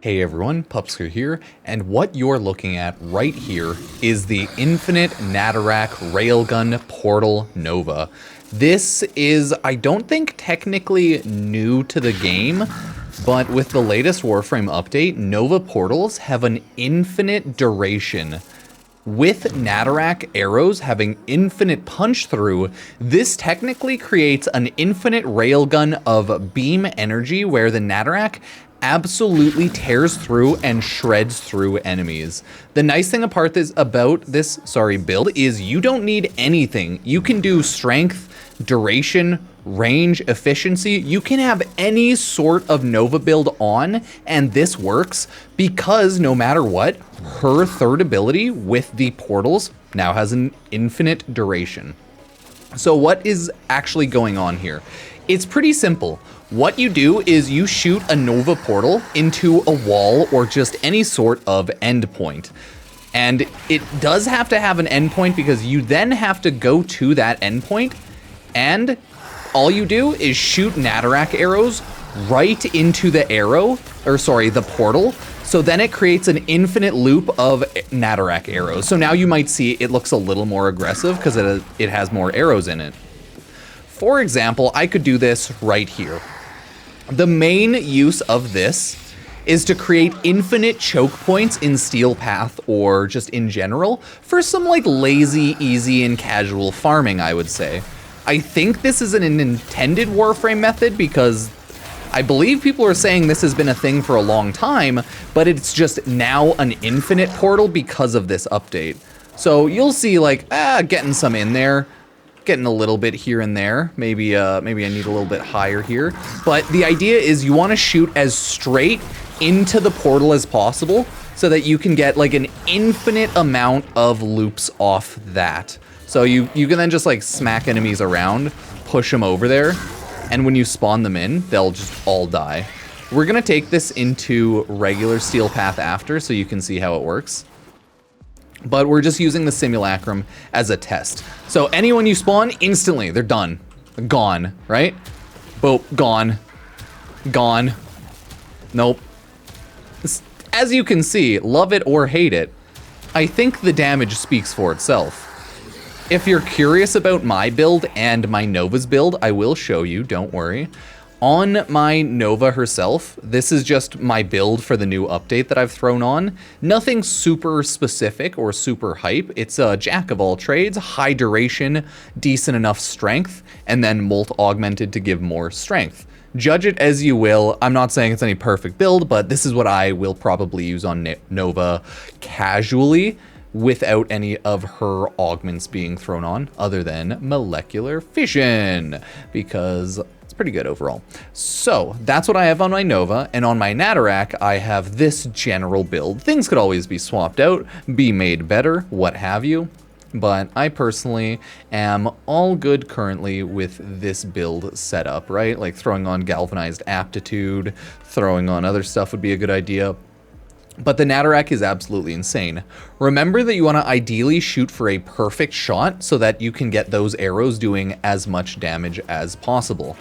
Hey everyone, Pupsker here, and what you're looking at right here is the Infinite Nataruk Railgun Portal Nova. This is, I don't think, technically new to the game, but with the latest Warframe update, Nova portals have an infinite duration. With Nataruk arrows having infinite punch through, this technically creates an infinite railgun of beam energy where the Nataruk absolutely tears through and shreds through enemies. The nice thing about this build is you don't need anything. You can do strength, duration, range, efficiency. You can have any sort of Nova build on, and this works because no matter what, her third ability with the portals now has an infinite duration. So what is actually going on here? It's pretty simple. What you do is you shoot a Nova portal into a wall or just any sort of endpoint. And it does have to have an endpoint because you then have to go to that endpoint, and all you do is shoot Nataruk arrows right into the the portal. So then it creates an infinite loop of Nataruk arrows. So now you might see it looks a little more aggressive because it has more arrows in it. For example, I could do this right here. The main use of this is to create infinite choke points in Steel Path or just in general for some like lazy, easy, and casual farming, I would say. I think this is an intended Warframe method because I believe people are saying this has been a thing for a long time, but it's just now an infinite portal because of this update. So you'll see like, getting some in there. Getting a little bit here and there. Maybe I need a little bit higher here. But the idea is you want to shoot as straight into the portal as possible so that you can get like an infinite amount of loops off that. So you can then just like smack enemies around, push them over there, and when you spawn them in, they'll just all die. We're gonna take this into regular Steel Path after so you can see how it works. But we're just using the Simulacrum as a test. So anyone you spawn, instantly, they're done. Gone, right? Boop, gone. Gone. Nope. As you can see, love it or hate it, I think the damage speaks for itself. If you're curious about my build and my Nova's build, I will show you, don't worry. On my Nova herself, this is just my build for the new update that I've thrown on. Nothing super specific or super hype. It's a jack of all trades, high duration, decent enough strength, and then molt augmented to give more strength. Judge it as you will. I'm not saying it's any perfect build, but this is what I will probably use on Nova casually without any of her augments being thrown on other than molecular fission, because pretty good overall. So that's what I have on my Nova, and on my Nataruk I have this general build. Things could always be swapped out, be made better, what have you, but I personally am all good currently with this build setup, right? Like throwing on galvanized aptitude, throwing on other stuff would be a good idea. But the Nataruk is absolutely insane. Remember that you want to ideally shoot for a perfect shot so that you can get those arrows doing as much damage as possible.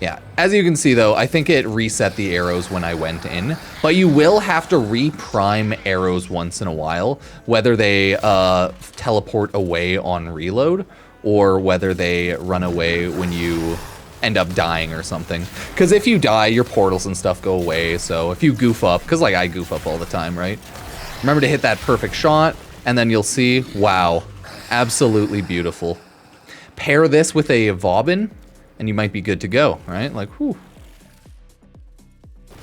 Yeah, as you can see though, I think it reset the arrows when I went in, but you will have to re-prime arrows once in a while, whether they teleport away on reload or whether they run away when you end up dying or something. Because if you die, your portals and stuff go away, so if you goof up, because like I goof up all the time, right? Remember to hit that perfect shot, and then you'll see, wow, absolutely beautiful. Pair this with a Vauban, and you might be good to go, right? Like, whew.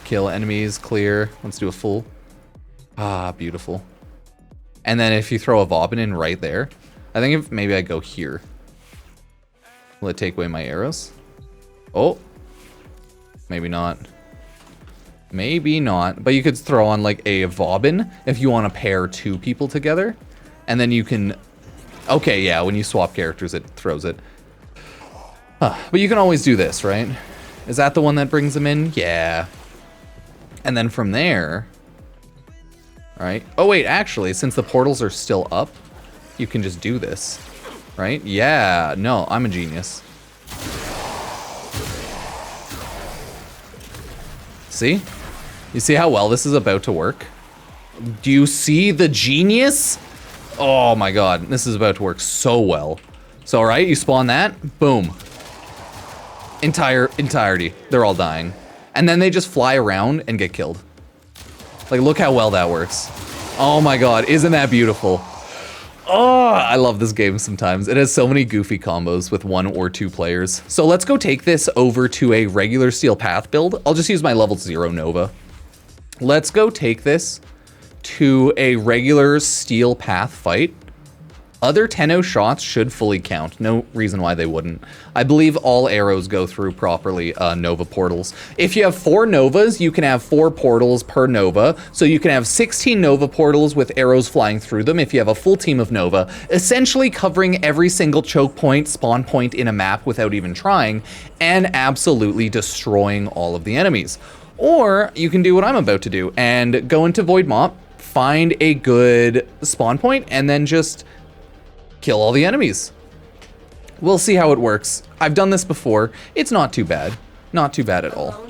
Kill enemies, clear. Let's do a full. Ah, beautiful. And then if you throw a Vauban in right there, I think if maybe I go here. Will it take away my arrows? Oh, maybe not. Maybe not, but you could throw on like a Vauban if you want to pair two people together. And then you can, okay, yeah, when you swap characters, it throws it. But you can always do this, right? Is that the one that brings them in? Yeah. And then from there, right? Oh wait, actually, since the portals are still up, you can just do this, right? Yeah, no, I'm a genius. See? You see how well this is about to work? Do you see the genius? Oh my god, this is about to work so well. So, alright, you spawn that, boom. Entirety, they're all dying. And then they just fly around and get killed. Like, look how well that works. Oh my god, isn't that beautiful? Oh, I love this game sometimes. It has so many goofy combos with 1 or 2 players. So let's go take this over to a regular Steel Path build. I'll just use my level 0 Nova. Let's go take this to a regular Steel Path fight. Other Tenno shots should fully count. No reason why they wouldn't. I believe all arrows go through properly Nova portals. If you have 4 Novas, you can have 4 portals per Nova. So you can have 16 Nova portals with arrows flying through them if you have a full team of Nova, essentially covering every single choke point, spawn point in a map without even trying, and absolutely destroying all of the enemies. Or you can do what I'm about to do and go into Void Mop, find a good spawn point, and then just kill all the enemies. We'll see how it works. I've done this before. It's not too bad. Not too bad at all.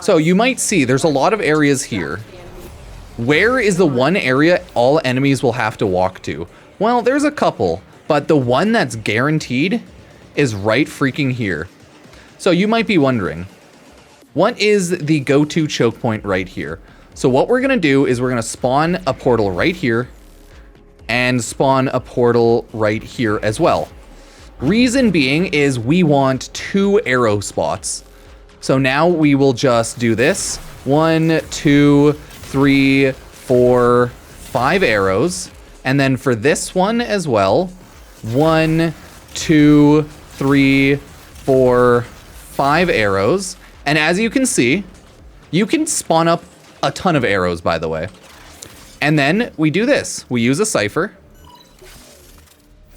So you might see there's a lot of areas here. Where is the one area all enemies will have to walk to? Well, there's a couple, but the one that's guaranteed is right freaking here. So you might be wondering, what is the go-to choke point right here? So what we're gonna do is we're gonna spawn a portal right here and spawn a portal right here as well. Reason being is we want 2 arrow spots. So now we will just do this. 1, 2, 3, 4, 5 arrows. And then for this one as well, 1, 2, 3, 4, 5 arrows. And as you can see, you can spawn up a ton of arrows, by the way. And then we do this. We use a cipher.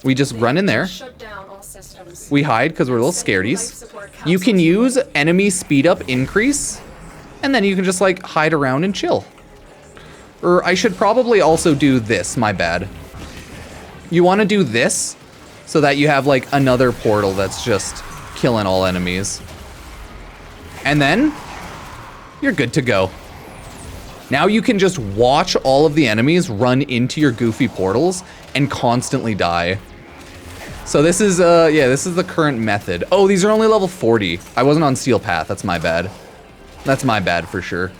We just run in there. We hide because we're little scaredies. You can use enemy speed up increase, and then you can just like hide around and chill. Or I should probably also do this, my bad. You want to do this so that you have like another portal that's just killing all enemies. And then you're good to go. Now you can just watch all of the enemies run into your goofy portals and constantly die. So this is, yeah, this is the current method. Oh, these are only level 40. I wasn't on Steel Path, that's my bad. That's my bad for sure.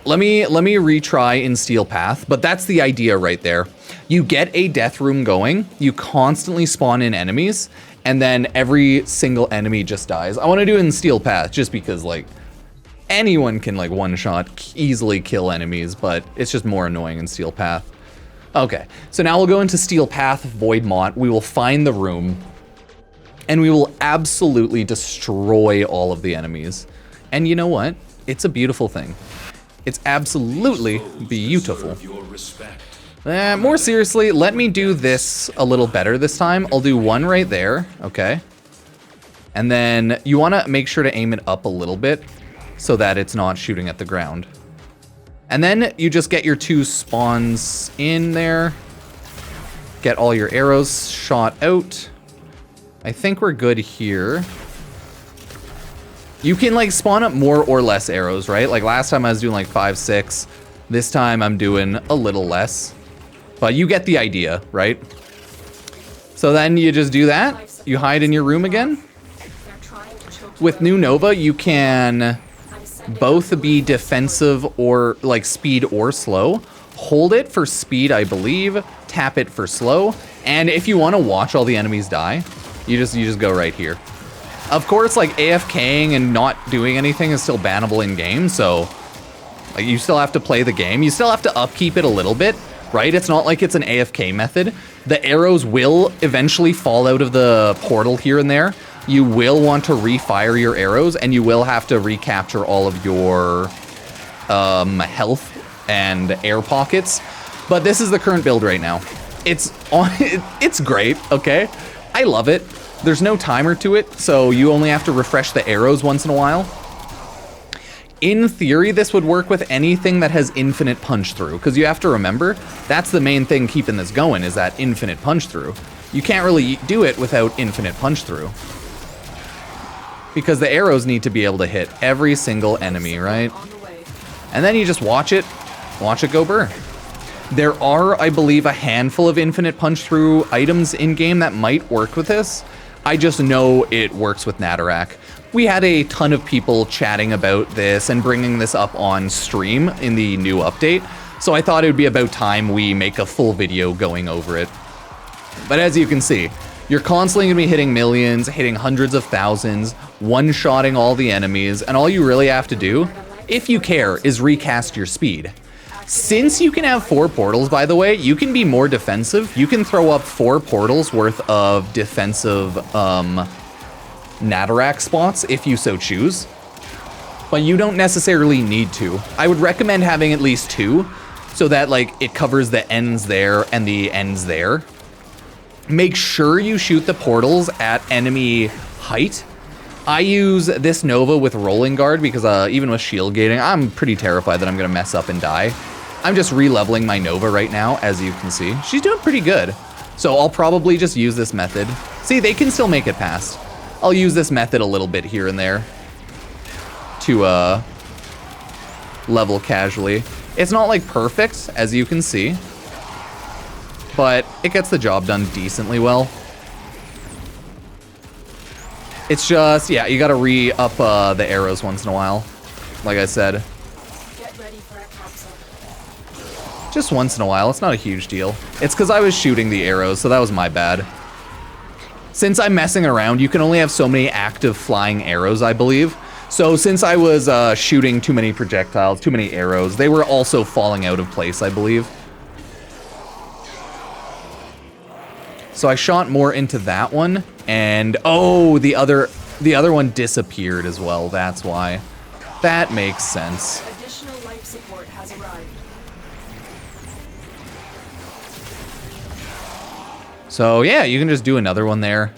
Let me retry in Steel Path, but that's the idea right there. You get a death room going, you constantly spawn in enemies, and then every single enemy just dies. I want to do it in Steel Path just because, like, anyone can like one-shot easily kill enemies, but it's just more annoying in Steel Path. Okay, so now we'll go into Steel Path Void Mont. We will find the room, and we will absolutely destroy all of the enemies. And you know what? It's a beautiful thing. It's absolutely beautiful. More seriously, let me do this a little better this time. I'll do one right there, okay? And then you want to make sure to aim it up a little bit so that it's not shooting at the ground. And then you just get your 2 spawns in there. Get all your arrows shot out. I think we're good here. You can like spawn up more or less arrows, right? Like last time I was doing like 5, 6. This time I'm doing a little less. But you get the idea, right? So then you just do that. You hide in your room again. With New Nova, you can both be defensive or like speed or slow. Hold it for speed, I believe. Tap it for slow. And if you want to watch all the enemies die, you just go right here. Of course, like AFKing and not doing anything is still bannable in game, so like you still have to play the game. You still have to upkeep it a little bit, right? It's not like it's an AFK method. The arrows will eventually fall out of the portal here and there. You will want to refire your arrows, and you will have to recapture all of your health and air pockets. But this is the current build right now. It's great, okay? I love it. There's no timer to it, so you only have to refresh the arrows once in a while. In theory, this would work with anything that has infinite punch through, because you have to remember, that's the main thing keeping this going, is that infinite punch through. You can't really do it without infinite punch through. because the arrows need to be able to hit every single enemy, right? And then you just watch it go burr. There are, I believe, a handful of infinite punch-through items in-game that might work with this. I just know it works with Nataruk. We had a ton of people chatting about this and bringing this up on stream in the new update, so I thought it would be about time we make a full video going over it. But as you can see, you're constantly going to be hitting millions, hitting hundreds of thousands, one-shotting all the enemies, and all you really have to do, if you care, is recast your speed. Since you can have 4 portals, by the way, you can be more defensive. You can throw up 4 portals worth of defensive Nataruk spots if you so choose. But you don't necessarily need to. I would recommend having at least 2 so that like it covers the ends there and the ends there. Make sure you shoot the portals at enemy height. I use this Nova with Rolling Guard because even with shield gating, I'm pretty terrified that I'm going to mess up and die. I'm just re-leveling my Nova right now, as you can see. She's doing pretty good. So I'll probably just use this method. See, they can still make it past. I'll use this method a little bit here and there to level casually. It's not like perfect, as you can see, but it gets the job done decently well. It's just, yeah, you gotta re-up the arrows once in a while, like I said. Just once in a while, it's not a huge deal. It's because I was shooting the arrows, so that was my bad. Since I'm messing around, you can only have so many active flying arrows, I believe. So since I was shooting too many projectiles, too many arrows, they were also falling out of place, I believe. So I shot more into that one, and oh, the other one disappeared as well. That's why. That makes sense. Additional life support has arrived. So yeah, you can just do another one there.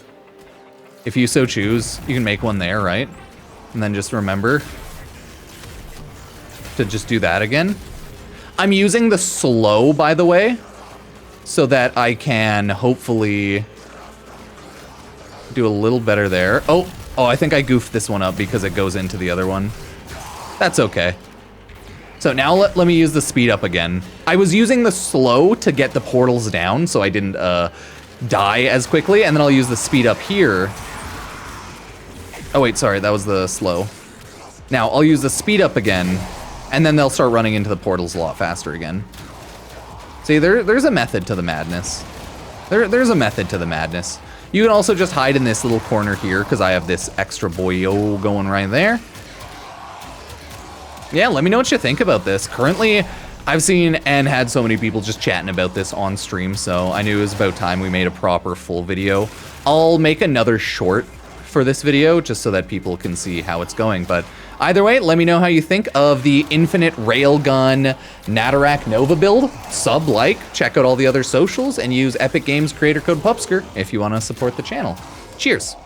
If you so choose, you can make one there, right? And then just remember to just do that again. I'm using the slow, by the way, so that I can hopefully do a little better there. Oh, I think I goofed this one up because it goes into the other one. That's okay. So now let me use the speed up again. I was using the slow to get the portals down so I didn't die as quickly, and then I'll use the speed up here. Oh wait, sorry, that was the slow. Now I'll use the speed up again, and then they'll start running into the portals a lot faster again. See, there's a method to the madness. There's a method to the madness. You can also just hide in this little corner here, because I have this extra boyo going right there. Yeah, let me know what you think about this. Currently, I've seen and had so many people just chatting about this on stream, so I knew it was about time we made a proper full video. I'll make another short for this video just so that people can see how it's going, but either way, let me know how you think of the Infinite Railgun Nataruk Nova build. Sub, like, check out all the other socials, and use Epic Games creator code Pupsker if you want to support the channel. Cheers!